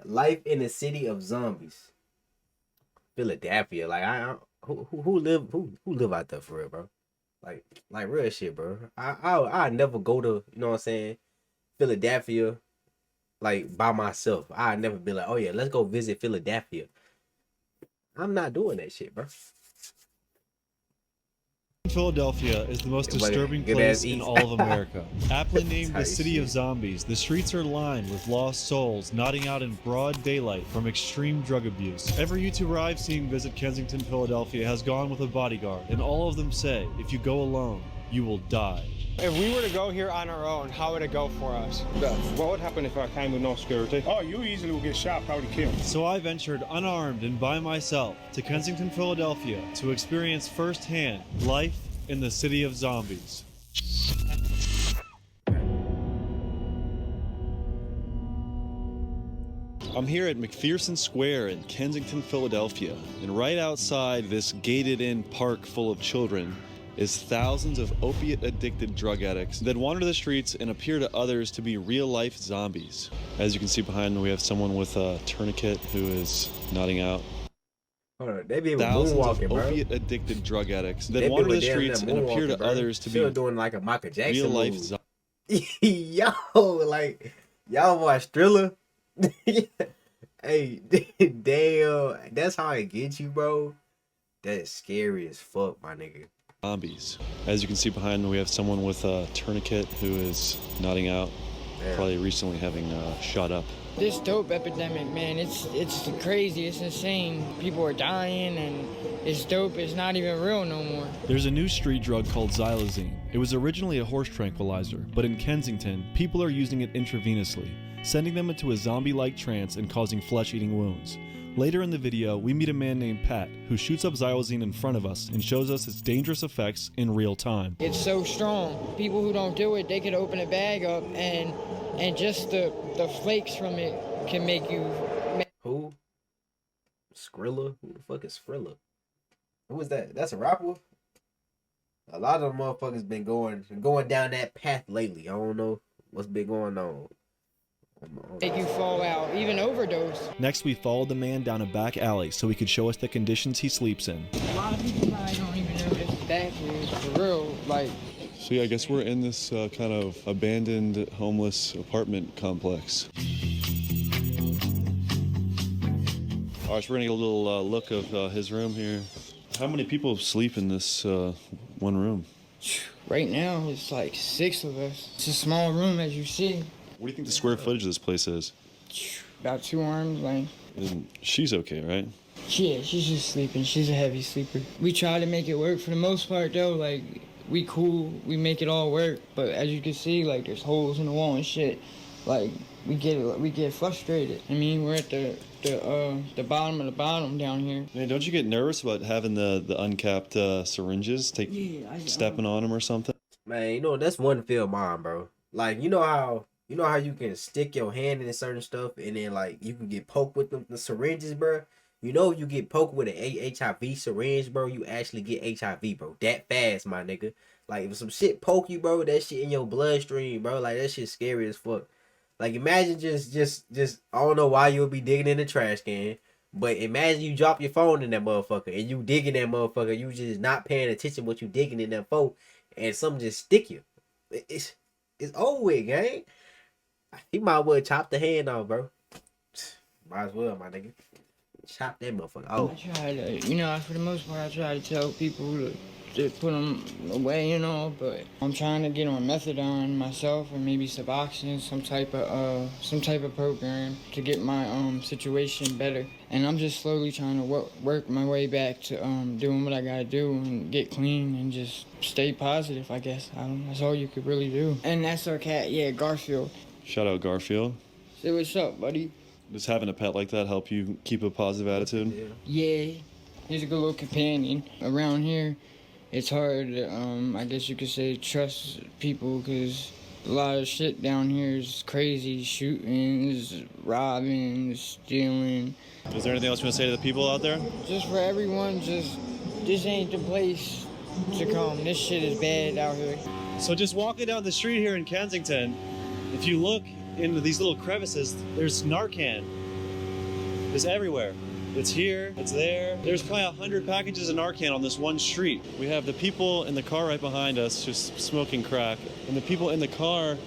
Life in the city of zombies. Philadelphia. Like who live out there for real, bro? Like real shit, bro. I never go to, you know what I'm saying, Philadelphia like by myself. I never be like, oh yeah, let's go visit Philadelphia. I'm not doing that shit, bro. Philadelphia is the most disturbing place in all of America. Aptly named the City of Zombies, the streets are lined with lost souls nodding out in broad daylight from extreme drug abuse. Every YouTuber I've seen visit Kensington, Philadelphia has gone with a bodyguard, and all of them say, if you go alone, you will die. If we were to go here on our own, how would it go for us? What would happen if I came with no security? Oh, you easily will get shot, probably killed. So I ventured unarmed and by myself to Kensington, Philadelphia to experience firsthand life in the City of Zombies. I'm here at McPherson Square in Kensington, Philadelphia, and right outside this gated-in park full of children is thousands of opiate-addicted drug addicts that wander the streets and appear to others to be real-life zombies. As you can see behind me, we have someone with a tourniquet who is nodding out. Hold on, they be thousands moonwalking, of bro. opiate-addicted drug addicts that wander the streets and appear to others to be doing like a Michael Jackson real-life move. zombies. Yo, like y'all watch Thriller? Hey, damn, that's how it gets you, bro. That's scary as fuck, my nigga. Zombies. As you can see behind me, we have someone with a tourniquet who is nodding out, probably recently having shot up. This dope epidemic, man, it's crazy, it's insane. People are dying and it's dope, it's not even real no more. There's a new street drug called xylazine. It was originally a horse tranquilizer, but in Kensington, people are using it intravenously, sending them into a zombie-like trance and causing flesh-eating wounds. Later in the video, we meet a man named Pat who shoots up xylazine in front of us and shows us its dangerous effects in real time. It's so strong. People who don't do it, they could open a bag up and just the flakes from it can make you... Who? Skrilla? Who the fuck is Skrilla? Who is that? That's a rapper? A lot of them motherfuckers been going down that path lately. I don't know what's been going on. Make you fall out, even overdose. Next, we followed the man down a back alley so he could show us the conditions he sleeps in. A lot of people probably don't even know this back here, for real, like... So yeah, I guess we're in this kind of abandoned homeless apartment complex. All right, so we're gonna get a little look of his room here. How many people sleep in this one room? Right now, it's like 6 of us. It's a small room, as you see. What do you think the square footage of this place is? About 2 arms length. And she's okay, right? Yeah, she's just sleeping. She's a heavy sleeper. We try to make it work for the most part, though. Like, we cool. We make it all work. But as you can see, like, there's holes in the wall and shit. Like, we get frustrated. I mean, we're at the bottom of the bottom down here. Man, don't you get nervous about having the uncapped syringes? Stepping on them or something? Man, you know, that's one field mine, bro. Like, you know how you can stick your hand in certain stuff and then like you can get poked with the syringes, bro. You know, you get poked with an HIV syringe, bro, you actually get HIV, bro. That fast, my nigga. Like, if some shit poke you, bro, that shit in your bloodstream, bro. Like, that shit scary as fuck. Like, imagine just I don't know why you would be digging in the trash can, but imagine you drop your phone in that motherfucker and you digging that motherfucker. You just not paying attention what you digging in that phone, and something just stick you. It's over with, gang. He might well chop the hand off, bro. Might as well, my nigga. Chop that motherfucker off. I try to, for the most part, I try to tell people to put them away, but I'm trying to get on methadone myself, or maybe Suboxone, some type of program to get my situation better. And I'm just slowly trying to work my way back to doing what I gotta do and get clean and just stay positive, I guess. That's all you could really do. And that's our cat, yeah, Garfield. Shout out Garfield. Say what's up, buddy. Does having a pet like that help you keep a positive attitude? Yeah. He's a good little companion. Around here, it's hard to, I guess you could say, trust people, because a lot of shit down here is crazy. Shootings, robbing, stealing. Is there anything else you want to say to the people out there? Just for everyone, this ain't the place to come. This shit is bad out here. So just walking down the street here in Kensington, if you look into these little crevices, there's Narcan is everywhere. It's here, it's there. There's probably 100 packages of Narcan on this one street. We have the people in the car right behind us just smoking crack, and the people in the car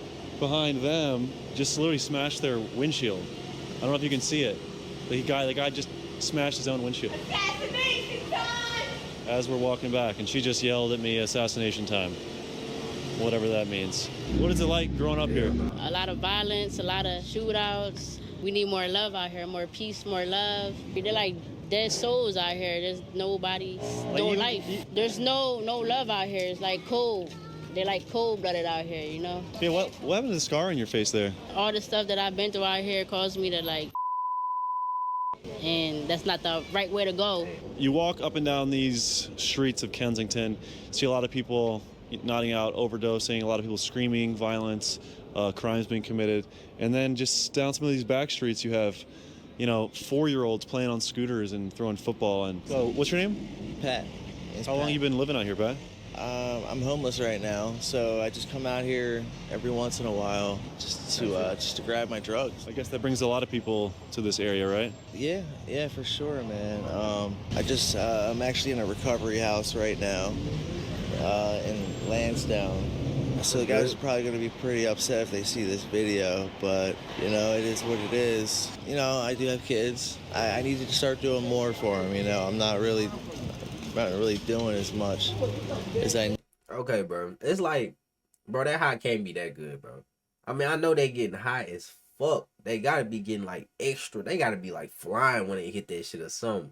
behind them just literally smashed their windshield. I don't know if you can see it. The guy just smashed his own windshield. Assassination time! As we're walking back, and she just yelled at me, assassination time. Whatever that means. What is it like growing up here? A lot of violence, a lot of shootouts. We need more love out here, more peace, more love. They're like dead souls out here. There's nobody, no life. There's no love out here. It's like cold. They're like cold-blooded out here, you know? Yeah, what happened to the scar on your face there? All the stuff that I've been through out here caused me to like, and that's not the right way to go. You walk up and down these streets of Kensington, see a lot of people nodding out, overdosing, a lot of people screaming, violence, crimes being committed. And then just down some of these back streets, you have, 4-year-olds playing on scooters and throwing football. And so, what's your name? Pat. How long you been living out here, Pat? I'm homeless right now, so I just come out here every once in a while just to grab my drugs. I guess that brings a lot of people to this area, right? Yeah, for sure, man. I'm actually in a recovery house right now in Lansdowne. So the guys are probably going to be pretty upset if they see this video, but, it is what it is. I do have kids. I need to start doing more for them, I'm not really doing as much as I need. Okay, bro. It's like, bro, that high can't be that good, bro. I mean, I know they getting high as fuck. They gotta be getting, like, extra. They gotta be, like, flying when they hit that shit or something.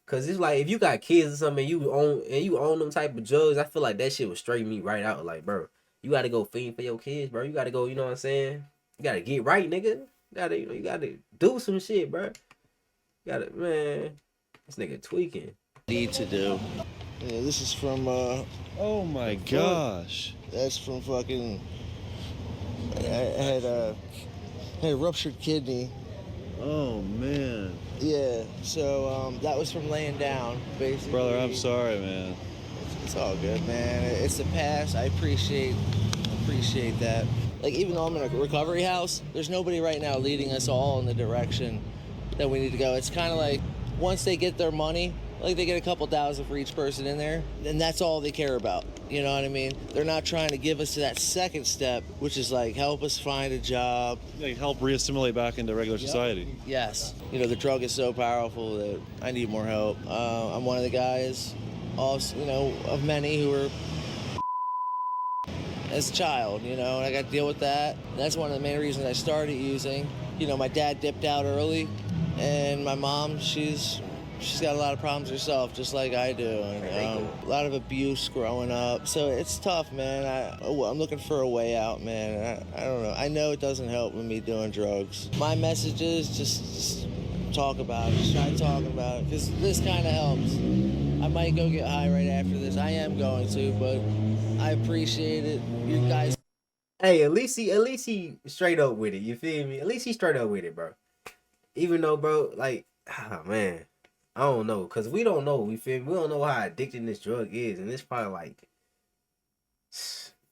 Cause it's like, if you got kids or something and you own them type of drugs, I feel like that shit would straighten me right out. Like, bro, you gotta go feed for your kids, bro. You gotta go, you know what I'm saying? You gotta get right, nigga. You gotta do some shit, bro. Man, this nigga tweaking. Need to do. Yeah, this is from, Oh my gosh. that's from fucking, I had a ruptured kidney. Oh man. Yeah, so that was from laying down, basically. Brother, I'm sorry, man. It's all good, man. It's the past. I appreciate that. Like, even though I'm in a recovery house, there's nobody right now leading us all in the direction that we need to go. It's kind of like, once they get their money, like they get a couple thousand for each person in there, and that's all they care about. You know what I mean? They're not trying to give us to that second step, which is like, help us find a job. Like help re-assimilate back into regular society. Yes. The drug is so powerful that I need more help. I'm one of the guys, also, of many who were as a child, and I got to deal with that. And that's one of the main reasons I started using. My dad dipped out early, and my mom, she's got a lot of problems herself, just like I do, and a lot of abuse growing up. So it's tough, man. I'm looking for a way out, man. I don't know. I know it doesn't help with me doing drugs. My message is just talk about it. Just try talking about it, because this kind of helps. I might go get high right after this. I am going to, but I appreciate it. You guys. Hey, at least he straight up with it. You feel me? At least he straight up with it, bro. Even though, bro, like, man. I don't know, cause we don't know. We don't know how addicting this drug is, and it's probably like,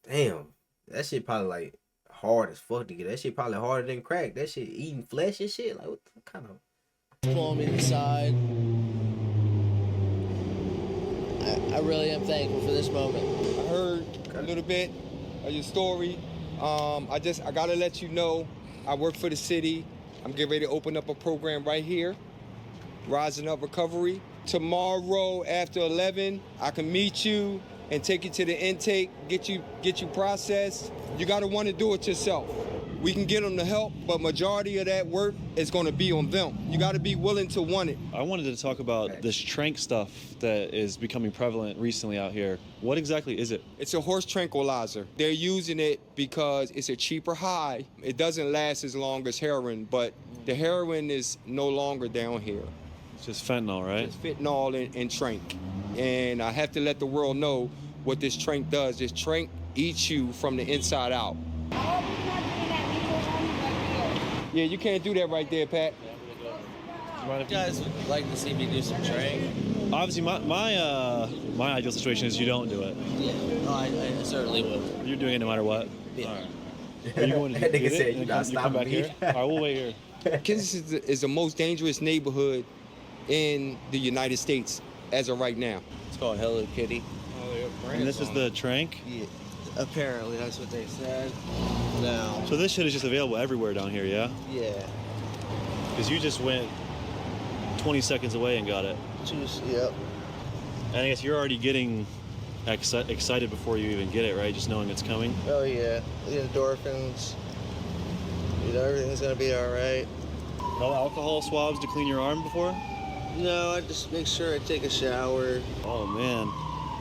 damn, that shit probably like hard as fuck to get. That shit probably harder than crack. That shit eating flesh and shit. Like, what kind of? Pulling me aside. I really am thankful for this moment. I heard a little bit of your story. I gotta let you know, I work for the city. I'm getting ready to open up a program right here. Rising Up Recovery. Tomorrow after 11, I can meet you and take you to the intake, get you processed. You gotta want to do it yourself. We can get them the help, but majority of that work is gonna be on them. You gotta be willing to want it. I wanted to talk about this trank stuff that is becoming prevalent recently out here. What exactly is it? It's a horse tranquilizer. They're using it because it's a cheaper high. It doesn't last as long as heroin, but the heroin is no longer down here. It's just fentanyl, right? It's fentanyl and trank. And I have to let the world know what this trank does. This trank eats you from the inside out. Yeah, you can't do that right there, Pat. You guys would like to see me do some trank? Obviously, my ideal situation is you don't do it. Yeah, no, I certainly will. You're doing it no matter what? Yeah. All right. Are you going to That get nigga it said and you then gotta come stop back me. here? All right, we'll wait here. Kensington is the most dangerous neighborhood in the United States as of right now. It's called Hello Kitty. And this is the trank? Yeah, apparently that's what they said. No. So this shit is just available everywhere down here, yeah? Yeah. Because you just went 20 seconds away and got it. Yep. And I guess you're already getting excited before you even get it, right? Just knowing it's coming. Oh yeah. The endorphins. You know, everything's gonna be all right. No alcohol swabs to clean your arm before? No, I just make sure I take a shower. Oh man,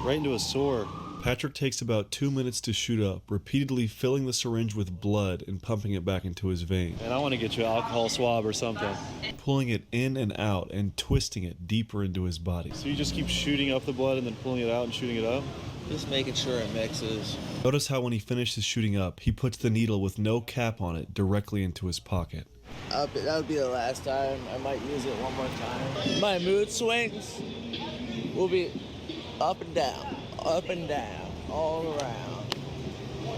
right into a sore. Patrick takes about 2 minutes to shoot up, repeatedly filling the syringe with blood and pumping it back into his vein. And I want to get you an alcohol swab or something. Pulling it in and out and twisting it deeper into his body. So you just keep shooting up the blood and then pulling it out and shooting it up? Just making sure it mixes. Notice how when he finishes shooting up, he puts the needle with no cap on it directly into his pocket. That would be the last time. I might use it one more time. My mood swings will be up and down, all around.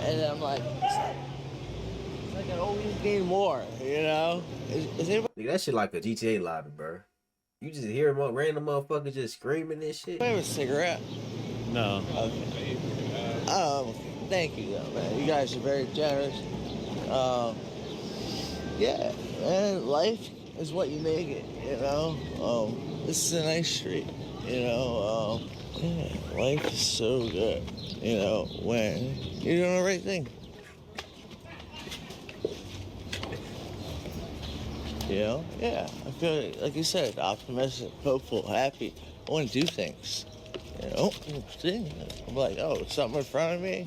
And then I'm like, it's like I always need more, you know? Is anybody Nigga, that shit like a GTA lobby, bro. You just hear random motherfuckers just screaming and shit. have a cigarette? No. Okay. Thank you, though, man. You guys are very generous. Yeah, man, life is what you make it, you know? This is a nice street, you know? Yeah, life is so good, you know, when you're doing the right thing. You know? Yeah, I feel like you said, optimistic, hopeful, happy. I want to do things, you know? I'm like, oh, something in front of me?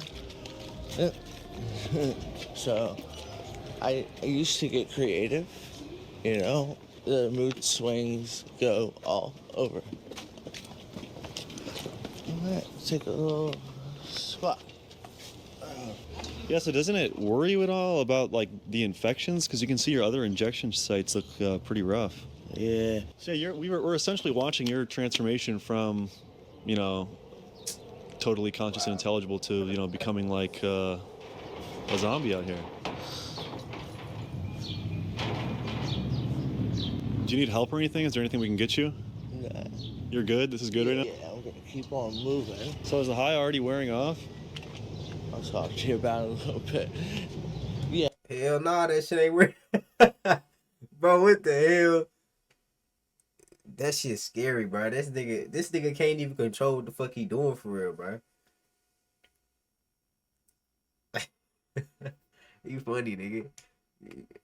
So, I used to get creative, you know? The mood swings go all over. All right, take a little squat. Yeah, so doesn't it worry you at all about like the infections? Because you can see your other injection sites look pretty rough. Yeah. So we're essentially watching your transformation from, you know, totally conscious and intelligible to, you know, becoming like a zombie out here. Do you need help or anything? Is there anything we can get you? Nah. You're good? This is good right now? Yeah, I'm gonna keep on moving. So is the high already wearing off? I'll talk to you about it a little bit. Yeah. Hell nah, that shit ain't real. Bro, what the hell? That shit's scary, bro. This nigga can't even control what the fuck he doing for real, bro. You funny, nigga.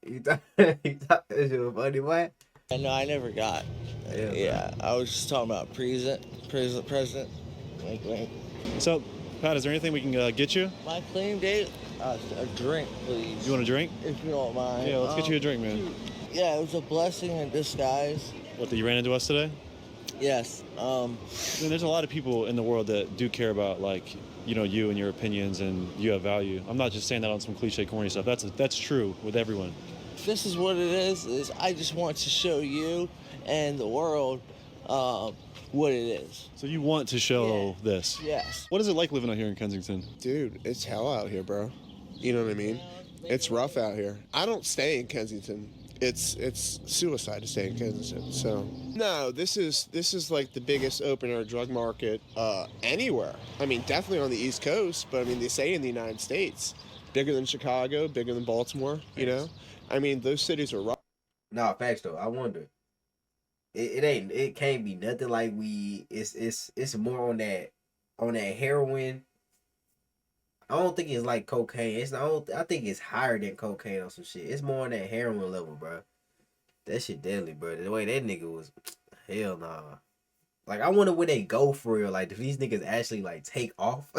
You thought that shit was funny, what? No, I never got. Yeah, I was just talking about present. Wink, wink. So, Pat, is there anything we can get you? My claim date? A drink, please. You want a drink? If you don't mind. Yeah, let's get you a drink, man. Yeah, it was a blessing in disguise. What, that you ran into us today? Yes. I mean, there's a lot of people in the world that do care about, like, you know, you and your opinions, and you have value. I'm not just saying that on some cliche, corny stuff. That's true with everyone. This is what it is I just want to show you and the world what it is. So you want to show this? Yes. What is it like living out here in Kensington? Dude, it's hell out here, bro. You know what I mean? It's rough out here. I don't stay in Kensington. It's suicide to stay in Kensington. So no, this is like the biggest open air drug market anywhere. I mean, definitely on the East Coast, but I mean, they say in the United States, bigger than Chicago, bigger than Baltimore. You know, I mean, those cities are rough. Nah, facts though. I wonder. It can't be nothing like weed. It's more on that heroin. I don't think it's like cocaine. I think it's higher than cocaine or some shit. It's more on that heroin level, bro. That shit deadly, bro. The way that nigga was, hell nah. Like, I wonder where they go for real. Like, if these niggas actually like take off,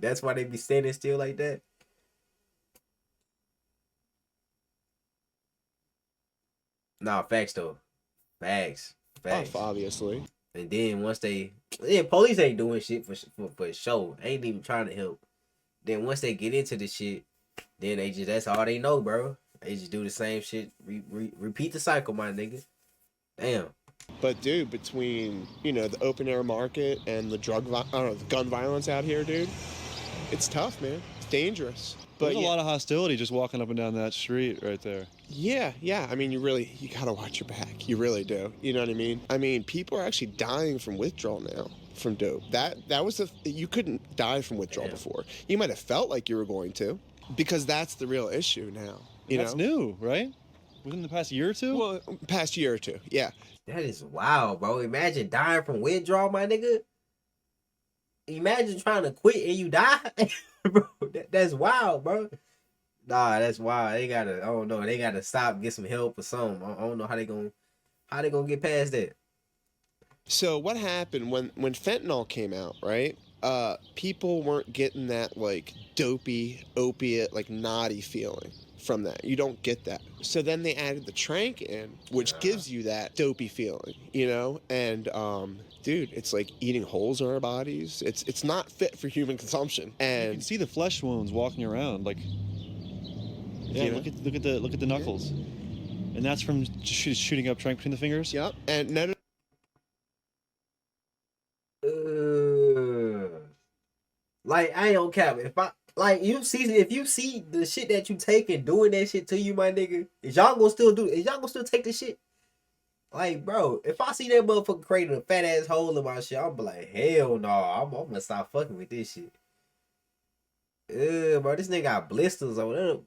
that's why they be standing still like that. Nah, facts though. Facts. Obviously. And then once police ain't doing shit for show. Ain't even trying to help. Then once they get into the shit, then that's all they know, bro. They just do the same shit. Repeat the cycle, my nigga. Damn. But dude, between, you know, the open air market and the gun violence out here, dude, it's tough, man. It's dangerous. But There's a lot of hostility just walking up and down that street right there. Yeah. I mean, you gotta watch your back. You really do. You know what I mean? I mean, people are actually dying from withdrawal now from dope. That was you couldn't die from withdrawal before. You might have felt like you were going to, because that's the real issue now. That's new, right? Within the past year or two? Well, past year or two, yeah. That is wild, bro. Imagine dying from withdrawal, my nigga. Imagine trying to quit and you die. Bro, that's wild, bro. Nah, that's wild. I don't know. They gotta stop, get some help or something. I don't know how they gonna get past that. So what happened when fentanyl came out, right? People weren't getting that like dopey, opiate, like naughty feeling from that. You don't get that. So then they added the trank in, which gives you that dopey feeling, you know? And dude, it's like eating holes in our bodies. It's not fit for human consumption. And you can see the flesh wounds walking around, like, yeah, you know? look at the knuckles. And that's from shooting up trank between the fingers? Yep. And no. Like, I ain't on cap. If you see the shit that you take and doing that shit to you, my nigga, is y'all gonna still take the shit? Like, bro, if I see that motherfucker creating a fat ass hole in my shit, I'm be like, hell no, I'm gonna stop fucking with this shit. Bro, this nigga got blisters on it.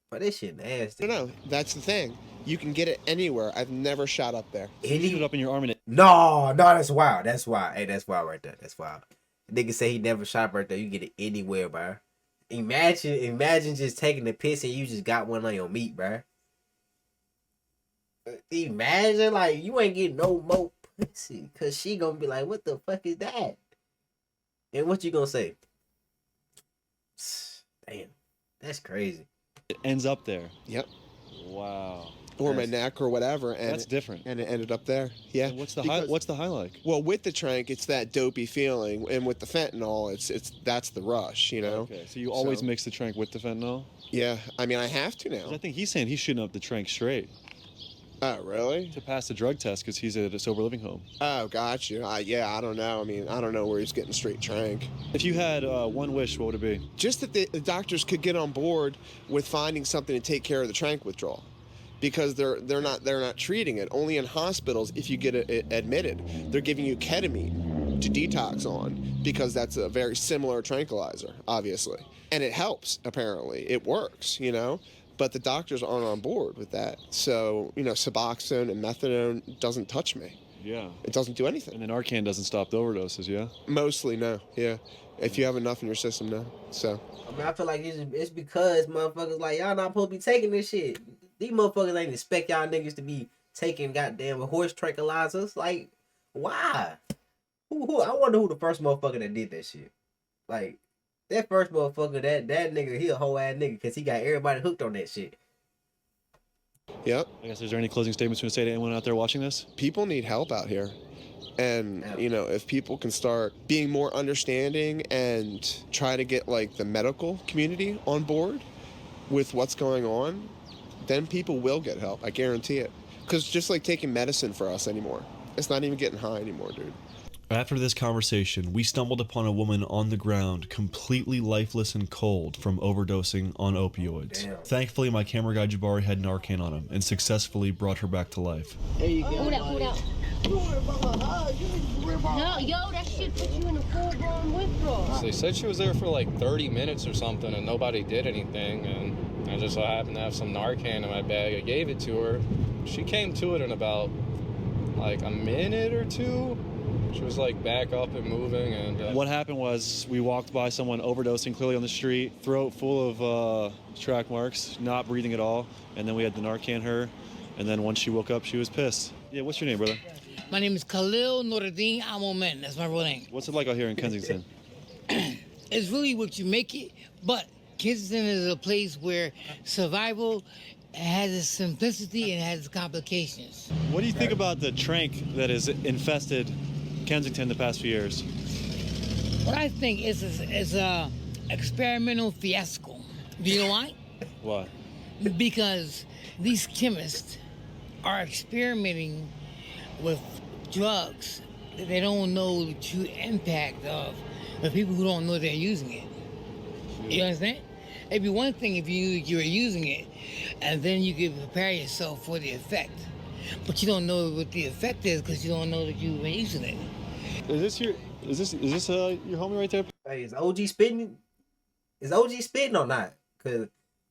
But this shit nasty. No, that's the thing. You can get it anywhere. I've never shot up there. You shoot it up in your arm and No, that's wild. That's wild. Hey, that's wild right there. That's wild. Nigga say he never shot right there. You get it anywhere, bro. Imagine just taking the piss and you just got one on your meat, bro. Imagine, like, you ain't getting no more pussy. Cause she gonna be like, what the fuck is that? And what you gonna say? Damn. That's crazy. it ends up there. Yep. Wow. Or my neck or whatever. And that's different. And it ended up there. Yeah. And what's the high like? Well, with the trank, it's that dopey feeling, and with the fentanyl, that's the rush, you know. Okay. So you always mix the trank with the fentanyl? Yeah. I mean, I have to now. I think he's saying he's shooting up the trank straight. Oh, really? To pass the drug test because he's at a sober living home. Oh, got you. Yeah, I don't know. I mean, I don't know where he's getting straight trank. If you had one wish, what would it be? Just that the doctors could get on board with finding something to take care of the trank withdrawal, because they're not treating it. Only in hospitals, if you get it admitted, they're giving you ketamine to detox on, because that's a very similar tranquilizer, obviously, and it helps. Apparently, it works. You know. But the doctors aren't on board with that. So, you know, Suboxone and methadone doesn't touch me. Yeah. It doesn't do anything. And then Narcan doesn't stop the overdoses, yeah? Mostly, no. Yeah. If you have enough in your system, no. So. I mean, I feel like it's because motherfuckers like, y'all not supposed to be taking this shit. These motherfuckers ain't expect y'all niggas to be taking goddamn horse tranquilizers. Like, why? Who? I wonder who the first motherfucker that did that shit. Like, that first motherfucker, that nigga, he a whole ass nigga because he got everybody hooked on that shit. Yep. I guess, is there any closing statements you want to say to anyone out there watching this? People need help out here. And, you know, if people can start being more understanding and try to get, like, the medical community on board with what's going on, then people will get help. I guarantee it. Because just like taking medicine for us anymore. It's not even getting high anymore, dude. After this conversation, we stumbled upon a woman on the ground, completely lifeless and cold from overdosing on opioids. Damn. Thankfully, my camera guy Jabari had Narcan on him and successfully brought her back to life. There you go. Hold out. No, yo, that shit put you in a full-blown withdrawal. They said she was there for like 30 minutes or something and nobody did anything, and I just so happened to have some Narcan in my bag. I gave it to her. She came to it in about like a minute or two. She was like back up and moving. And what happened was we walked by someone overdosing clearly on the street, throat full of track marks, not breathing at all, and then we had to Narcan her, and then once she woke up, she was pissed. Yeah, what's your name, brother? My name is Khalil Nuruddin Amomen. That's my real name. What's it like out here in Kensington? It's really what you make it, but Kensington is a place where survival has its simplicity and has its complications. What do you think about the trank that has infested Kensington the past few years? What I think is a experimental fiasco. Do you know why? Why? Because these chemists are experimenting with drugs that they don't know the true impact of, the people who don't know they're using it. You understand? It'd be one thing if you were using it, and then you could prepare yourself for the effect. But you don't know what the effect is because you don't know that you've been using it. Is this your your homie right there? Hey, is OG spitting? Is OG spitting or not? Cause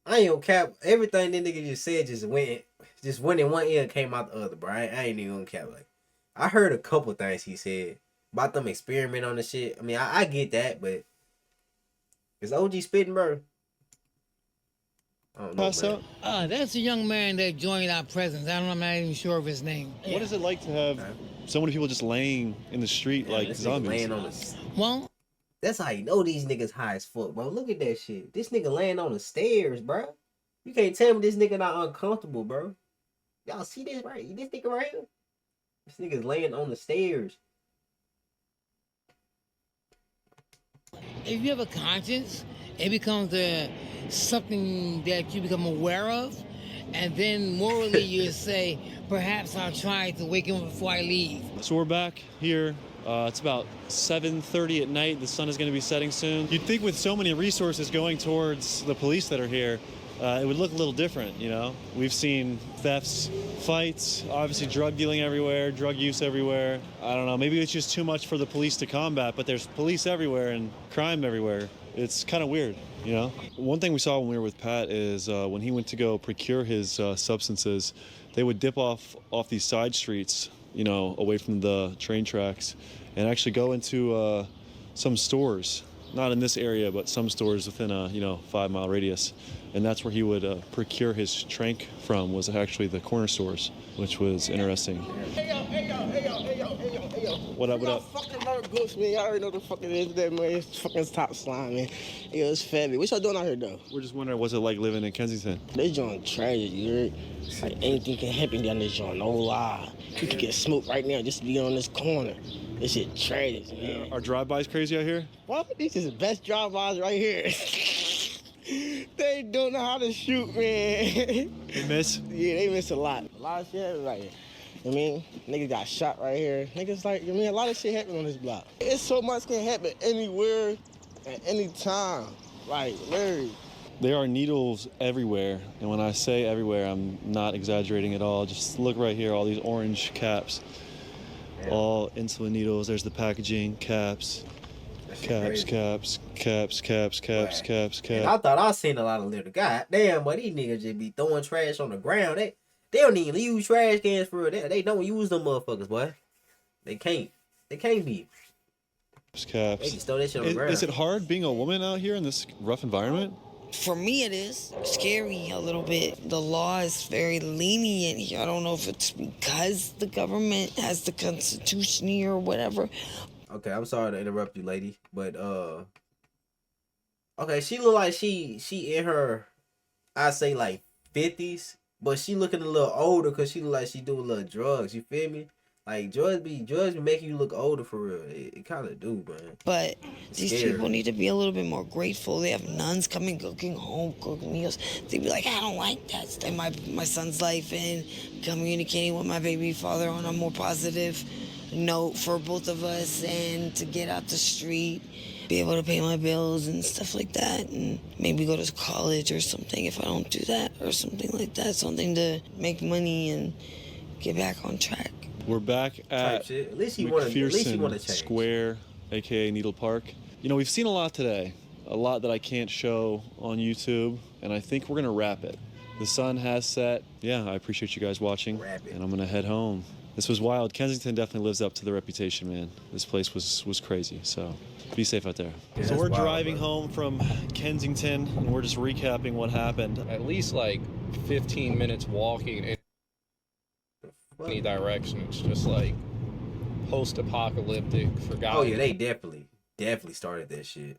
I ain't gonna cap. Everything that nigga just said just went in one ear and came out the other, bro. I ain't even gonna cap. Like, I heard a couple things he said about them experiment on the shit. I mean, I get that, but is OG spitting, bro? I don't know, man. That's a young man that joined our presence. I'm not even sure of his name. What is it like to have so many people just laying in the street like zombies? Laying on the... Well, that's how you know these niggas high as fuck, bro. Look at that shit. This nigga laying on the stairs, bro. You can't tell me this nigga not uncomfortable, bro. Y'all see this right? This nigga right here? This nigga's laying on the stairs. If you have a conscience, it becomes something that you become aware of, and then morally you say, perhaps I'll try to wake him before I leave. So we're back here. It's about 7:30 at night. The sun is going to be setting soon. You'd think with so many resources going towards the police that are here, it would look a little different, you know? We've seen thefts, fights, obviously drug dealing everywhere, drug use everywhere. I don't know, maybe it's just too much for the police to combat, but there's police everywhere and crime everywhere. It's kind of weird, you know? One thing we saw when we were with Pat is when he went to go procure his substances, they would dip off these side streets, you know, away from the train tracks, and actually go into some stores, not in this area, but some stores within a 5-mile radius. And that's where he would procure his trank from, was actually the corner stores, which was interesting. Hey yo. What up? Fucking Larry Ghost, man. Y'all already know the fucking is that, man. It's fucking top slime, man. Yo, it's fabulous. What y'all doing out here, though? We're just wondering, what's it like living in Kensington? This joint tragic, you heard? Like, anything can happen down this joint, no lie. You could get smoked right now just to be on this corner. This shit tragic, man. Are drive-bys crazy out here? What? These is the best drive-bys right here. They don't know how to shoot, man. They miss? Yeah, they miss a lot. A lot of shit happened right here. I mean, niggas got shot right here. Niggas like, I mean, a lot of shit happened on this block. It's so much can happen anywhere at any time. Like, literally. There are needles everywhere, and when I say everywhere, I'm not exaggerating at all. Just look right here, all these orange caps. Yeah. All insulin needles. There's the packaging, caps. Caps. And I thought I seen a lot of litter. God damn, but these niggas just be throwing trash on the ground. They don't even use trash cans for it. They don't use them motherfuckers, boy. They can't be. Caps. They can throw that shit on the ground. Is it hard being a woman out here in this rough environment? For me, it is scary a little bit. The law is very lenient here. I don't know if it's because the government has the Constitution here or whatever. Okay, I'm sorry to interrupt you, lady, but okay, she look like she in her, I say like 50s, but she looking a little older because she look like she doing a little drugs. You feel me? Like drugs be making you look older for real. It kind of do, man. But these people need to be a little bit more grateful. They have nuns coming, cooking meals. They be like, I don't like that. Stay my son's life and communicating with my baby father on a more positive note for both of us, and to get out the street, be able to pay my bills and stuff like that, and maybe go to college or something if I don't do that, or something like that. Something to make money and get back on track. We're back at McPherson Square, aka Needle Park. You know, we've seen a lot today, a lot that I can't show on YouTube, and I think we're gonna wrap it. The sun has set. Yeah, I appreciate you guys watching, and I'm gonna head home. This was wild. Kensington definitely lives up to the reputation, man. This place was crazy, so be safe out there. Yeah, so we're driving home from Kensington, and we're just recapping what happened. At least like 15 minutes walking in any direction. It's just like post-apocalyptic, forgotten. Oh yeah, they definitely started that shit.